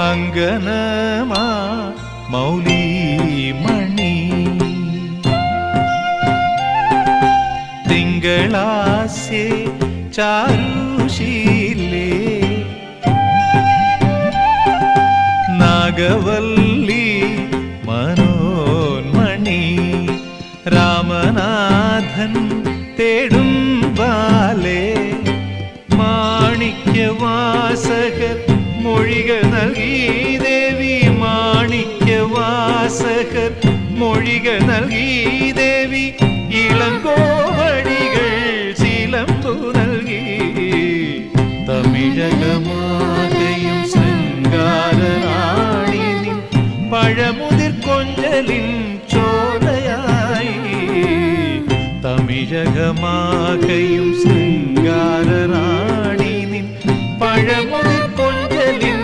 അങ്കനമാ മൗലിമണി തിങ്കളാസ്യേ ചാരുശീലേ നാഗവല്ലി മനോന്മണി രാമനാഥൻ തേടും ബാലേ മാണിക്യവാസകർ മൊഴികൾ നൽകി ദേവി മാണിക്യവാസകർ മൊഴികൾ നൽകി ദേവി ഇളങ്കോവടികൾ ചിലമ്പു നൽകി തമിഴകമാകയും ശൃംഗാരനാണി നിൻ പഴമുതിർ കൊഞ്ചലിൻ ചോലയായി തമിഴകമാകയും ശൃംഗാരനാണി നിൻ പഴമുതിർ കൊഞ്ചലിൻ